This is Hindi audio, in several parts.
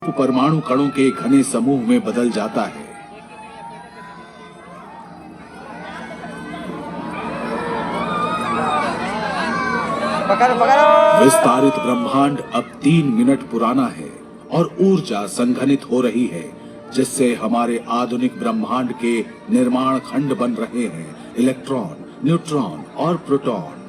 परमाणु कणों के घने समूह में बदल जाता है। विस्तारित ब्रह्मांड अब 3 मिनट पुराना है और ऊर्जा संघनित हो रही है, जिससे हमारे आधुनिक ब्रह्मांड के निर्माण खंड बन रहे हैं, इलेक्ट्रॉन, न्यूट्रॉन और प्रोटॉन।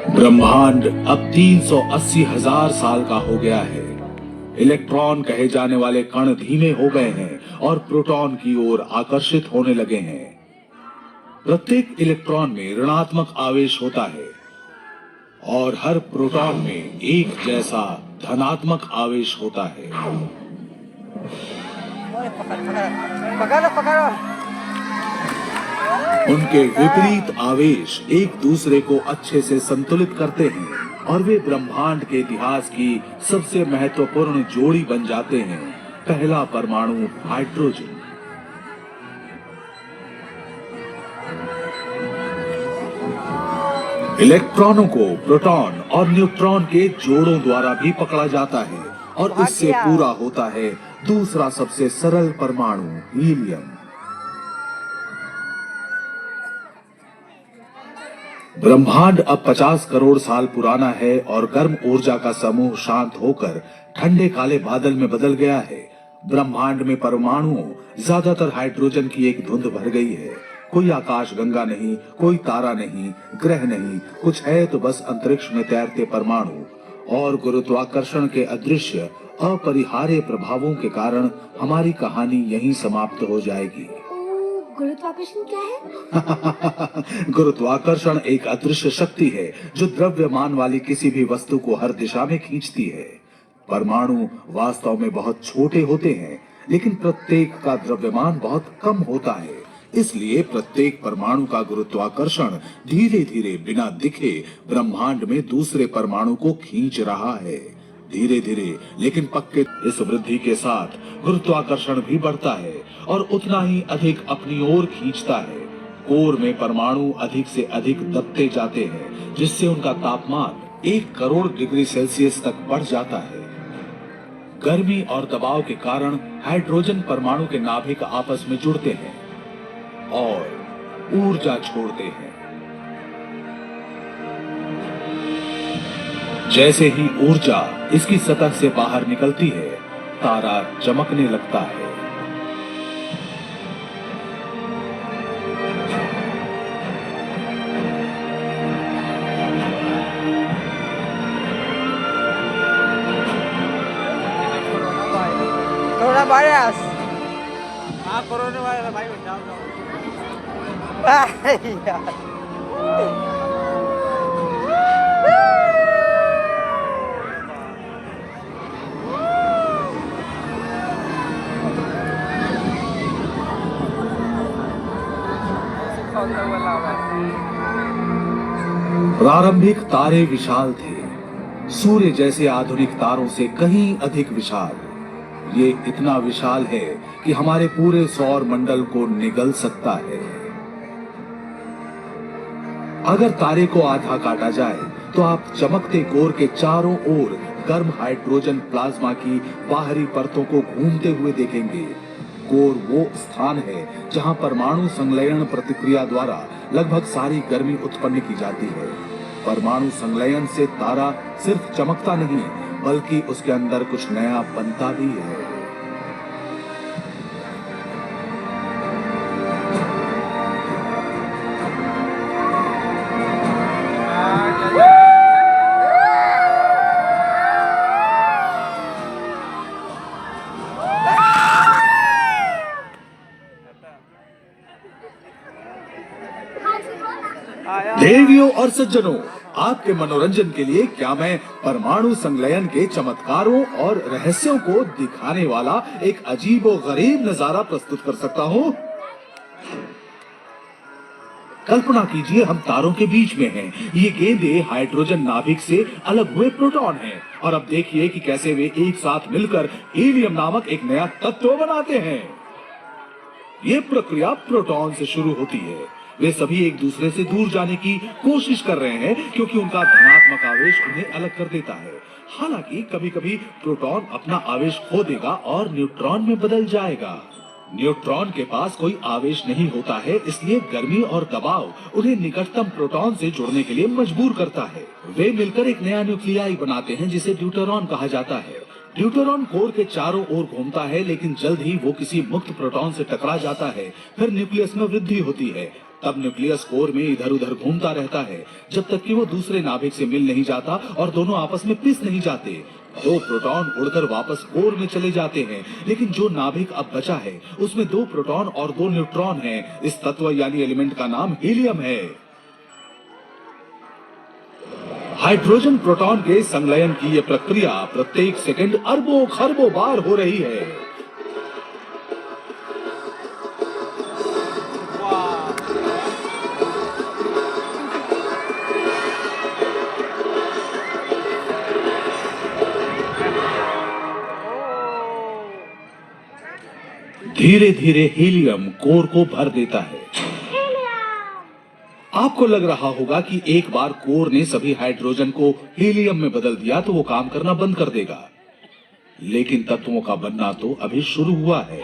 ब्रह्मांड अब 380,000 साल का हो गया है। इलेक्ट्रॉन कहे जाने वाले कण धीमे हो गए हैं और प्रोटॉन की ओर आकर्षित होने लगे हैं। प्रत्येक इलेक्ट्रॉन में ऋणात्मक आवेश होता है और हर प्रोटॉन में एक जैसा धनात्मक आवेश होता है। उनके विपरीत आवेश एक दूसरे को अच्छे से संतुलित करते हैं और वे ब्रह्मांड के इतिहास की सबसे महत्वपूर्ण जोड़ी बन जाते हैं। पहला परमाणु हाइड्रोजन। इलेक्ट्रॉनों को प्रोटॉन और न्यूट्रॉन के जोड़ों द्वारा भी पकड़ा जाता है और इससे पूरा होता है दूसरा सबसे सरल परमाणु हीलियम। ब्रह्मांड अब 50 करोड़ साल पुराना है और गर्म ऊर्जा का समूह शांत होकर ठंडे काले बादल में बदल गया है। ब्रह्मांड में परमाणुओं, ज्यादातर हाइड्रोजन की एक धुंध भर गई है। कोई आकाश गंगा नहीं, कोई तारा नहीं, ग्रह नहीं, कुछ है तो बस अंतरिक्ष में तैरते परमाणु। और गुरुत्वाकर्षण के अदृश्य अपरिहार्य प्रभावों के कारण हमारी कहानी यहीं समाप्त हो जाएगी। गुरुत्वाकर्षण क्या है? गुरुत्वाकर्षण एक अदृश्य शक्ति है जो द्रव्यमान वाली किसी भी वस्तु को हर दिशा में खींचती है। परमाणु वास्तव में बहुत छोटे होते हैं, लेकिन प्रत्येक का द्रव्यमान बहुत कम होता है। इसलिए प्रत्येक परमाणु का गुरुत्वाकर्षण धीरे धीरे बिना दिखे ब्रह्मांड में दूसरे परमाणु को खींच रहा है। धीरे धीरे लेकिन पक्के। इस वृद्धि के साथ गुरुत्वाकर्षण भी बढ़ता है और उतना ही अधिक अपनी ओर खींचता है। कोर में परमाणु अधिक से अधिक दबते जाते हैं, जिससे उनका तापमान 1 करोड़ डिग्री सेल्सियस तक बढ़ जाता है। गर्मी और दबाव के कारण हाइड्रोजन परमाणु के नाभिक आपस में जुड़ते हैं और ऊर्जा छोड़ते हैं। जैसे ही ऊर्जा इसकी सतह से बाहर निकलती है, तारा चमकने लगता है। Corona virus. हाँ, कोरोना वायरस भाई जाओ यार। प्रारंभिक तारे विशाल थे, सूर्य जैसे आधुनिक तारों से कहीं अधिक विशाल। ये इतना विशाल है कि हमारे पूरे सौर मंडल को निगल सकता है। अगर तारे को आधा काटा जाए तो आप चमकते कोर के चारों ओर गर्म हाइड्रोजन प्लाज्मा की बाहरी परतों को घूमते हुए देखेंगे। कोर वो स्थान है जहां परमाणु संलयन प्रतिक्रिया द्वारा लगभग सारी गर्मी उत्पन्न की जाती है। परमाणु संलयन से तारा सिर्फ चमकता नहीं, बल्कि उसके अंदर कुछ नया बनता भी है। देवियों और सज्जनों, आपके मनोरंजन के लिए क्या मैं परमाणु संलयन के चमत्कारों और रहस्यों को दिखाने वाला एक अजीबोगरीब नजारा प्रस्तुत कर सकता हूँ। कल्पना कीजिए हम तारों के बीच में हैं। ये गेंदें हाइड्रोजन नाभिक से अलग हुए प्रोटॉन हैं और अब देखिए कि कैसे वे एक साथ मिलकर हीलियम नामक एक नया तत्व बनाते हैं। ये प्रक्रिया प्रोटॉन से शुरू होती है। वे सभी एक दूसरे से दूर जाने की कोशिश कर रहे हैं क्योंकि उनका धनात्मक आवेश उन्हें अलग कर देता है। हालांकि कभी-कभी प्रोटॉन अपना आवेश खो देगा और न्यूट्रॉन में बदल जाएगा। न्यूट्रॉन के पास कोई आवेश नहीं होता है, इसलिए गर्मी और दबाव उन्हें निकटतम प्रोटॉन से जुड़ने के लिए मजबूर करता है। वे मिलकर एक नया न्यूक्लियाई बनाते हैं जिसे ड्यूटेरॉन कहा जाता है। ड्यूटेरॉन कोर के चारों ओर घूमता है, लेकिन जल्द ही वो किसी मुक्त प्रोटॉन से टकरा जाता है। फिर न्यूक्लियस में वृद्धि होती है। तब न्यूक्लियस कोर में इधर उधर घूमता रहता है जब तक कि वो दूसरे नाभिक से मिल नहीं जाता और दोनों आपस में पिस नहीं जाते। दो प्रोटॉन उड़कर वापस कोर में चले जाते हैं, लेकिन जो नाभिक अब बचा है उसमें 2 प्रोटॉन और 2 न्यूट्रॉन हैं। इस तत्व यानी एलिमेंट का नाम हीलियम है। हाइड्रोजन प्रोटॉन के संलयन की यह प्रक्रिया प्रत्येक सेकंड अरबों खरबों बार हो रही है। धीरे धीरे हीलियम कोर को भर देता है। आपको लग रहा होगा कि एक बार कोर ने सभी हाइड्रोजन को हीलियम में बदल दिया तो वो काम करना बंद कर देगा, लेकिन तत्वों का बनना तो अभी शुरू हुआ है।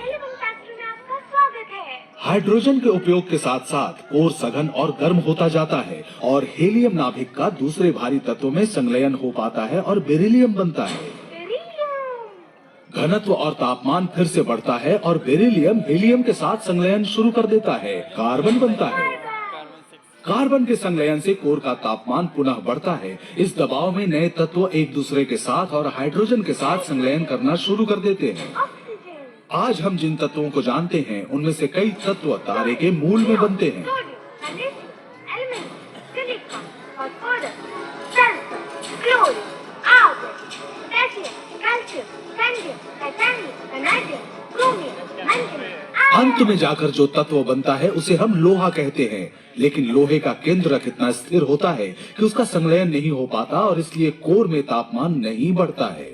हाइड्रोजन के उपयोग के साथ साथ कोर सघन और गर्म होता जाता है और हीलियम नाभिक का दूसरे भारी तत्वों में संलयन हो पाता है और बेरिलियम बनता है। घनत्व और तापमान फिर से बढ़ता है और बेरिलियम हीलियम के साथ संलयन शुरू कर देता है। कार्बन बनता है। कार्बन के संलयन से कोर का तापमान पुनः बढ़ता है। इस दबाव में नए तत्व एक दूसरे के साथ और हाइड्रोजन के साथ संलयन करना शुरू कर देते हैं। आज हम जिन तत्वों को जानते हैं उनमें से कई तत्व तारे के मूल में बनते हैं। अंत में जाकर जो तत्व बनता है उसे हम लोहा कहते हैं, लेकिन लोहे का केंद्रक इतना स्थिर होता है कि उसका संलयन नहीं हो पाता और इसलिए कोर में तापमान नहीं बढ़ता है।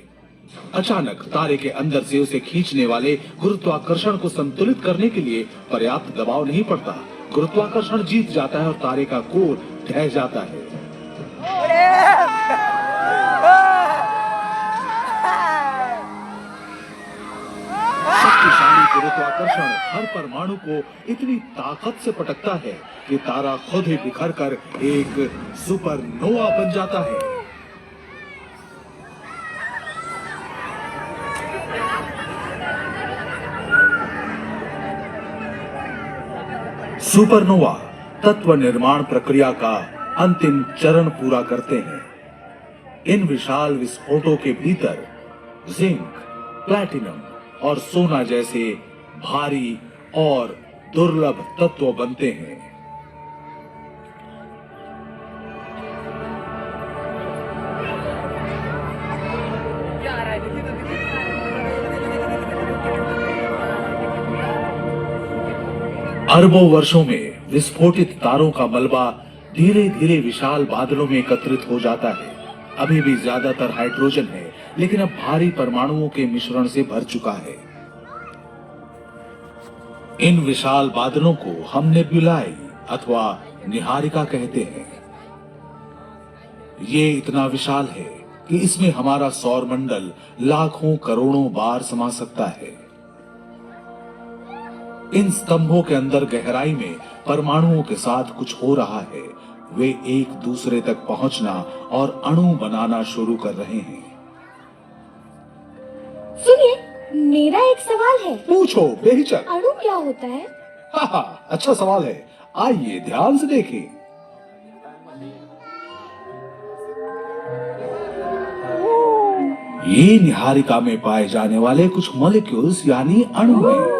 अचानक तारे के अंदर से उसे खींचने वाले गुरुत्वाकर्षण को संतुलित करने के लिए पर्याप्त दबाव नहीं पड़ता। गुरुत्वाकर्षण जीत जाता है और तारे का कोर ढह जाता है। शक्तिशाली गुरुत्वाकर्षण हर परमाणु को इतनी ताकत से पटकता है कि तारा खुद ही बिखर कर एक सुपरनोवा बन जाता है। सुपरनोवा तत्व निर्माण प्रक्रिया का अंतिम चरण पूरा करते हैं। इन विशाल विस्फोटों के भीतर जिंक, प्लैटिनम और सोना जैसे भारी और दुर्लभ तत्व बनते हैं। अरबों वर्षों में विस्फोटित तारों का मलबा धीरे धीरे विशाल बादलों में एकत्रित हो जाता है। अभी भी ज्यादातर हाइड्रोजन है, लेकिन अब भारी परमाणुओं के मिश्रण से भर चुका है। इन विशाल बादलों को हम नेबुलाई अथवा निहारिका कहते हैं। ये इतना विशाल है कि इसमें हमारा सौर मंडल लाखों करोड़ों बार समा सकता है। इन स्तंभों के अंदर गहराई में परमाणुओं के साथ कुछ हो रहा है। वे एक दूसरे तक पहुंचना और अणु बनाना शुरू कर रहे हैं। सुनिए, मेरा एक सवाल है। पूछो बेहिचक। अणु क्या होता है? हाँ, अच्छा सवाल है। आइए ध्यान से देखें। ये निहारिका में पाए जाने वाले कुछ मॉलिक्यूल्स यानी अणु हैं।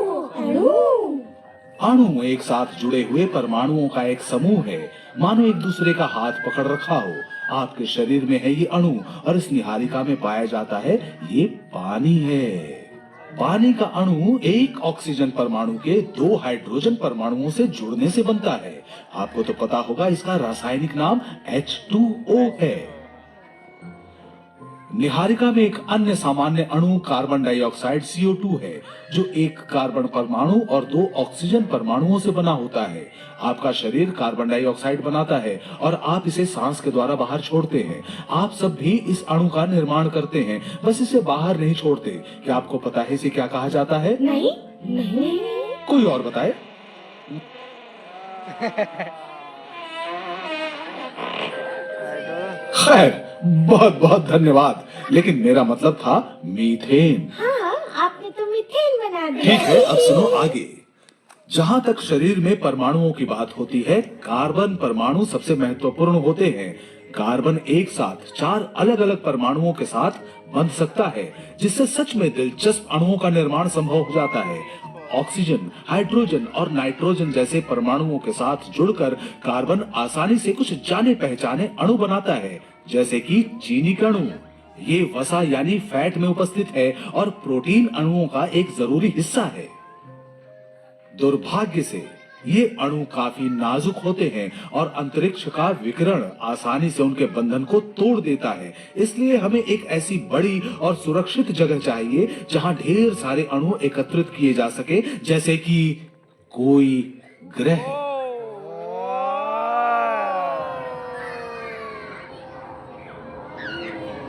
अणु एक साथ जुड़े हुए परमाणुओं का एक समूह है, मानो एक दूसरे का हाथ पकड़ रखा हो। आपके शरीर में है ये अणु और इस निहारिका में पाया जाता है ये पानी है। पानी का अणु एक ऑक्सीजन परमाणु के दो हाइड्रोजन परमाणुओं से जुड़ने से बनता है। आपको तो पता होगा, इसका रासायनिक नाम H2O है। निहारिका में एक अन्य सामान्य अणु कार्बन डाइऑक्साइड CO2 है, जो एक कार्बन परमाणु और दो ऑक्सीजन परमाणुओं से बना होता है। आपका शरीर कार्बन डाइऑक्साइड बनाता है और आप इसे सांस के द्वारा बाहर छोड़ते हैं। आप सब भी इस अणु का निर्माण करते हैं, बस इसे बाहर नहीं छोड़ते। क्या आपको पता है इसे क्या कहा जाता है? नहीं नहीं नहीं, नहीं। कोई और बताए? खैर, बहुत बहुत धन्यवाद, लेकिन मेरा मतलब था मीथेन। हाँ, आपने तो मीथेन बना दिया। ठीक है, अब सुनो आगे। जहां तक शरीर में परमाणुओं की बात होती है, कार्बन परमाणु सबसे महत्वपूर्ण होते हैं। कार्बन एक साथ 4 अलग अलग परमाणुओं के साथ बंध सकता है, जिससे सच में दिलचस्प अणुओं का निर्माण संभव हो जाता है। ऑक्सीजन, हाइड्रोजन और नाइट्रोजन जैसे परमाणुओं के साथ जुड़कर कार्बन आसानी से कुछ जाने पहचाने अणु बनाता है, जैसे कि चीनी का अणु। ये वसा यानी फैट में उपस्थित है और प्रोटीन अणुओं का एक जरूरी हिस्सा है। दुर्भाग्य से ये अणु काफी नाजुक होते हैं और अंतरिक्ष का विकिरण आसानी से उनके बंधन को तोड़ देता है। इसलिए हमें एक ऐसी बड़ी और सुरक्षित जगह चाहिए जहां ढेर सारे अणु एकत्रित किए जा सके, जैसे कि कोई ग्रह।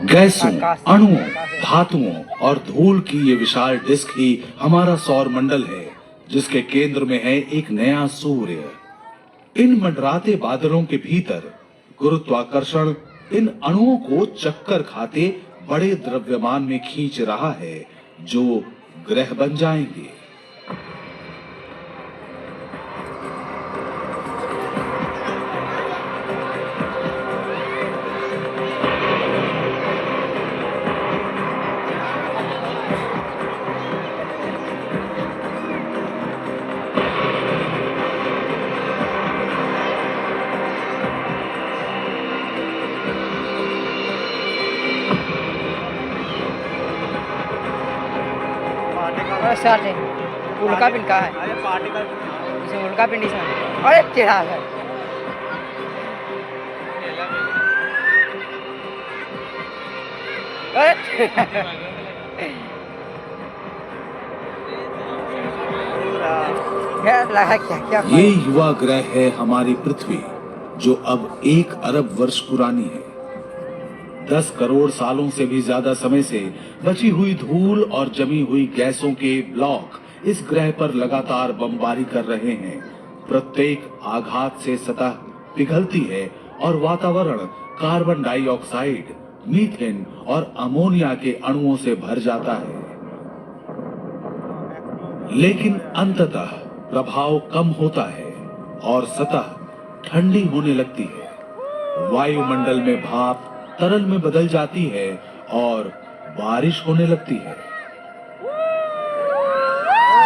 गैसों, अणुओं, धातुओं और धूल की ये विशाल डिस्क ही हमारा सौर मंडल है, जिसके केंद्र में है एक नया सूर्य। इन मंडराते बादलों के भीतर गुरुत्वाकर्षण इन अणुओं को चक्कर खाते बड़े द्रव्यमान में खींच रहा है, जो ग्रह बन जाएंगे। चार्जिंग उल्का पिंड का है। अरे पार्टिकल इसमें उल्का पिंड इसमें। अरे टेढ़ा है। क्या लगा क्या क्या? ये युवा ग्रह है हमारी पृथ्वी, जो अब 1 अरब वर्ष पुरानी है। 10 करोड़ सालों से भी ज्यादा समय से बची हुई धूल और जमी हुई गैसों के ब्लॉक इस ग्रह पर लगातार बमबारी कर रहे हैं। प्रत्येक आघात से सतह पिघलती है और वातावरण कार्बन डाइऑक्साइड, मीथेन और अमोनिया के अणुओं से भर जाता है। लेकिन अंततः प्रभाव कम होता है और सतह ठंडी होने लगती है। वायुमंडल में भाप तरल में बदल जाती है और बारिश होने लगती है।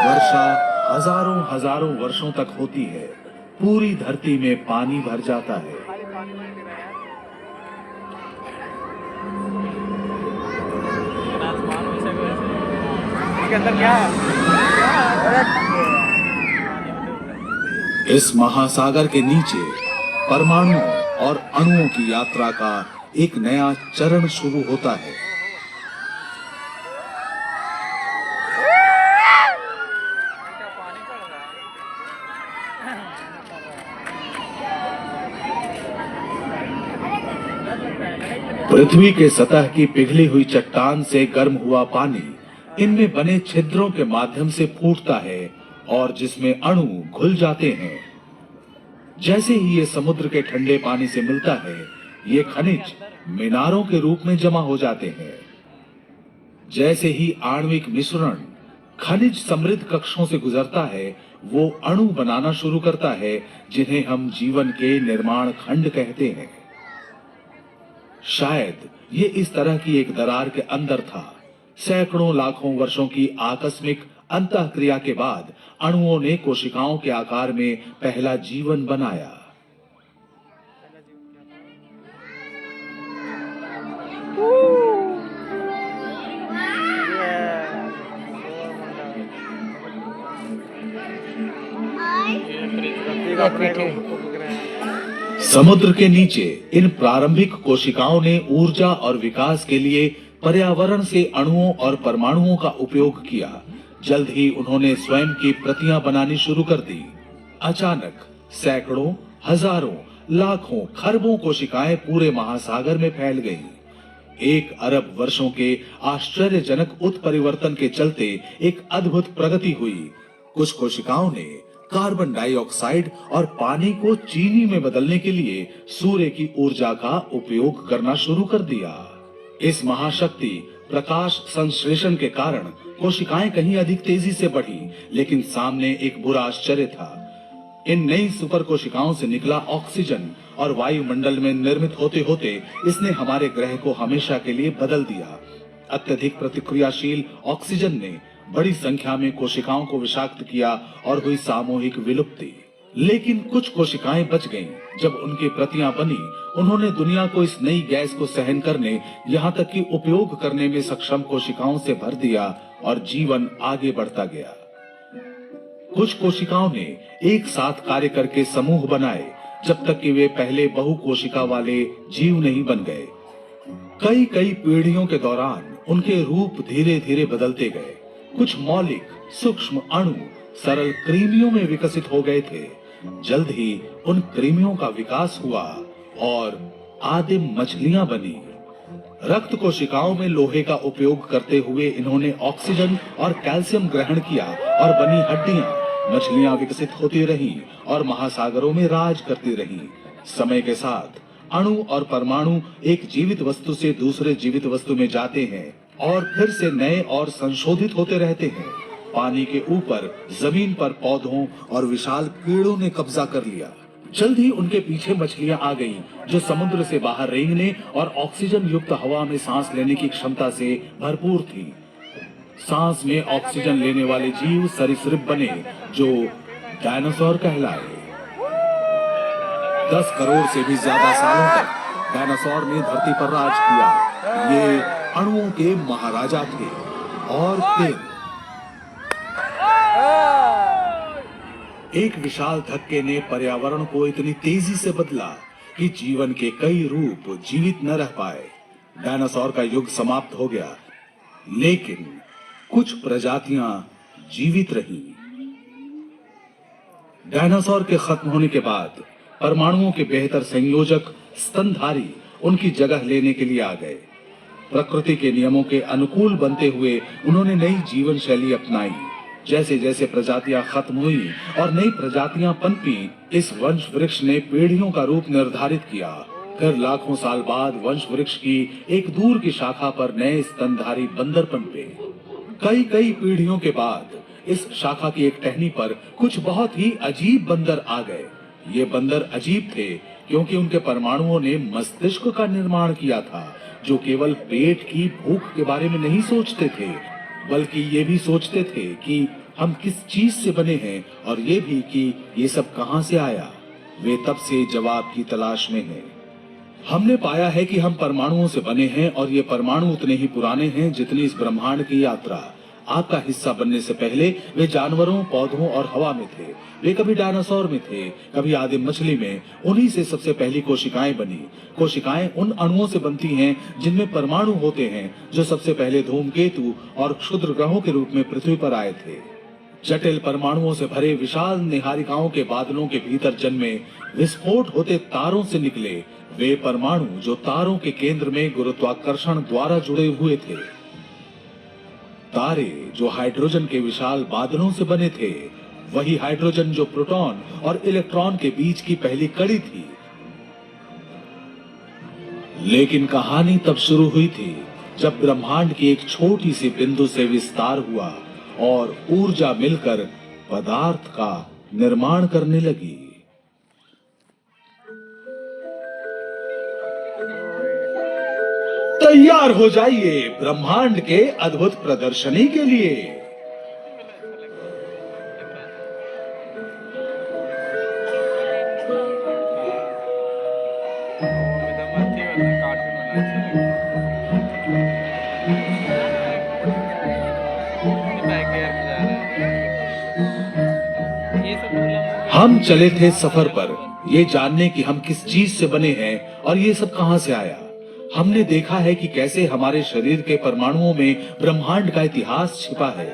वर्षा हजारों हजारों वर्षों तक होती है। पूरी धरती में पानी भर जाता है। इसके अंदर क्या है? इस महासागर के नीचे परमाणुओं और अणुओं की यात्रा का एक नया चरण शुरू होता है। पृथ्वी के सतह की पिघली हुई चट्टान से गर्म हुआ पानी इनमें बने छिद्रों के माध्यम से फूटता है और जिसमें अणु घुल जाते हैं। जैसे ही ये समुद्र के ठंडे पानी से मिलता है, ये खनिज मीनारों के रूप में जमा हो जाते हैं। जैसे ही आणविक मिश्रण खनिज समृद्ध कक्षों से गुजरता है, वो अणु बनाना शुरू करता है, जिन्हें हम जीवन के निर्माण खंड कहते हैं। शायद ये इस तरह की एक दरार के अंदर था। सैकड़ों लाखों वर्षों की आकस्मिक अंतःक्रिया के बाद अणुओं ने कोशिकाओं के आकार में पहला जीवन बनाया। ये पीठी समुद्र के नीचे इन प्रारंभिक कोशिकाओं ने ऊर्जा और विकास के लिए पर्यावरण से अणुओं और परमाणुओं का उपयोग किया। जल्द ही उन्होंने स्वयं की प्रतियां बनानी शुरू कर दी। अचानक सैकड़ों, हजारों, लाखों, खरबों कोशिकाएं पूरे महासागर में फैल गईं। 1 अरब वर्षों के आश्चर्यजनक उत्परिवर्तन के चलते एक अद्भुत प्रगति हुई। कुछ कोशिकाओं ने कार्बन डाइऑक्साइड और पानी को चीनी में बदलने के लिए सूर्य की ऊर्जा का उपयोग करना शुरू कर दिया। इस महाशक्ति प्रकाश संश्लेषण के कारण कोशिकाएं कहीं अधिक तेजी से बढ़ी, लेकिन सामने एक बुरा आश्चर्य था। इन नई सुपर कोशिकाओं से निकला ऑक्सीजन और वायुमंडल में निर्मित होते होते इसने हमारे ग्रह को हमेशा के लिए बदल दिया। अत्यधिक प्रतिक्रियाशील ऑक्सीजन ने बड़ी संख्या में कोशिकाओं को विषाक्त किया और हुई सामूहिक विलुप्ति। लेकिन कुछ कोशिकाएं बच गईं। जब उनकी प्रतियां बनी, उन्होंने दुनिया को इस नई गैस को सहन करने, यहाँ तक कि उपयोग करने में सक्षम कोशिकाओं से भर दिया और जीवन आगे बढ़ता गया। कुछ कोशिकाओं ने एक साथ कार्य करके समूह बनाए, जब तक कि वे पहले बहुकोशिका वाले जीव नहीं बन गए। कई कई पीढ़ियों के दौरान उनके रूप धीरे धीरे बदलते गए। कुछ मौलिक सूक्ष्म अणु सरल कृमियों में विकसित हो गए थे। जल्द ही उन कृमियों का विकास हुआ और आदिम मछलियां बनी। रक्त कोशिकाओं में लोहे का उपयोग करते हुए इन्होंने ऑक्सीजन और कैल्शियम ग्रहण किया और बनी हड्डियां। मछलियां विकसित होती रहीं और महासागरों में राज करती रहीं। समय के साथ अणु और परमाणु एक जीवित वस्तु से दूसरे जीवित वस्तु में जाते हैं और फिर से नए और संशोधित होते रहते हैं। पानी के ऊपर, जमीन पर पौधों और विशाल कीड़ों ने कब्जा कर लिया। जल्द ही उनके पीछे मछलियां आ गईं, जो समुद्र से बाहर रेंगने और ऑक्सीजन युक्त हवा में सांस लेने की क्षमता से भरपूर थी। सांस में ऑक्सीजन लेने वाले जीव सरीसृप बने, जो डायनासोर कहलाए। 10 करोड़ से भी ज्यादा सालों तक डायनासोर ने धरती पर राज किया। ये अणुओं के महाराजा थे। और फिर एक विशाल धक्के ने पर्यावरण को इतनी तेजी से बदला कि जीवन के कई रूप जीवित न रह पाए। डायनासोर का युग समाप्त हो गया, लेकिन कुछ प्रजातियां जीवित रहीं। डायनासोर के खत्म होने के बाद परमाणुओं के बेहतर संयोजक स्तनधारी उनकी जगह लेने के लिए आ गए। प्रकृति के नियमों के अनुकूल बनते हुए उन्होंने नई जीवन शैली अपनाई। जैसे जैसे प्रजातियां खत्म हुई और नई प्रजातियां पनपी, इस वंश वृक्ष ने पीढ़ियों का रूप निर्धारित किया। फिर लाखों साल बाद वंश वृक्ष की एक दूर की शाखा पर नए स्तनधारी बंदर पनपे। कई कई पीढ़ियों के बाद इस शाखा की एक टहनी पर कुछ बहुत ही अजीब बंदर आ गए। ये बंदर अजीब थे क्योंकि उनके परमाणुओं ने मस्तिष्क का निर्माण किया था, जो केवल पेट की भूख के बारे में नहीं सोचते थे, बल्कि ये भी सोचते थे कि हम किस चीज से बने हैं और ये भी कि ये सब कहां से आया। वे तब से जवाब की तलाश में हैं। हमने पाया है कि हम परमाणुओं से बने हैं और ये परमाणु उतने ही पुराने हैं जितनी इस ब्रह्मांड की यात्रा। आपका हिस्सा बनने से पहले वे जानवरों, पौधों और हवा में थे। वे कभी डायनासोर में थे, कभी आदिम मछली में। उन्हीं से सबसे पहली कोशिकाएं बनी। कोशिकाएं उन अणुओं से बनती हैं जिनमें परमाणु होते हैं, जो सबसे पहले धूमकेतु और क्षुद्र ग्रहों के रूप में पृथ्वी पर आए थे। जटिल परमाणुओं से भरे विशाल निहारिकाओं के बादलों के भीतर जन्मे, विस्फोट होते तारों से निकले वे परमाणु, जो तारों के केंद्र में गुरुत्वाकर्षण द्वारा जुड़े हुए थे। तारे जो हाइड्रोजन के विशाल बादलों से बने थे, वही हाइड्रोजन जो प्रोटॉन और इलेक्ट्रॉन के बीच की पहली कड़ी थी। लेकिन कहानी तब शुरू हुई थी जब ब्रह्मांड की एक छोटी सी बिंदु से विस्तार हुआ और ऊर्जा मिलकर पदार्थ का निर्माण करने लगी। तैयार हो जाइए ब्रह्मांड के अद्भुत प्रदर्शनी के लिए। हम चले थे सफर पर, ये जानने कि हम किस चीज से बने हैं और ये सब कहां से आया। हमने देखा है कि कैसे हमारे शरीर के परमाणुओं में ब्रह्मांड का इतिहास छिपा है।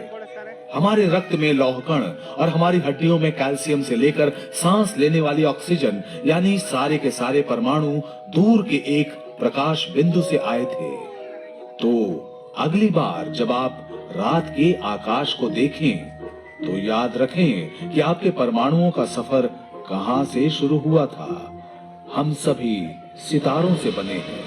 हमारे रक्त में लौह कण और हमारी हड्डियों में कैल्शियम से लेकर सांस लेने वाली ऑक्सीजन, यानी सारे के सारे परमाणु दूर के एक प्रकाश बिंदु से आए थे। तो अगली बार जब आप रात के आकाश को देखें तो याद रखें कि आपके परमाणुओं का सफर कहां से शुरू हुआ था। हम सभी सितारों से बने हैं।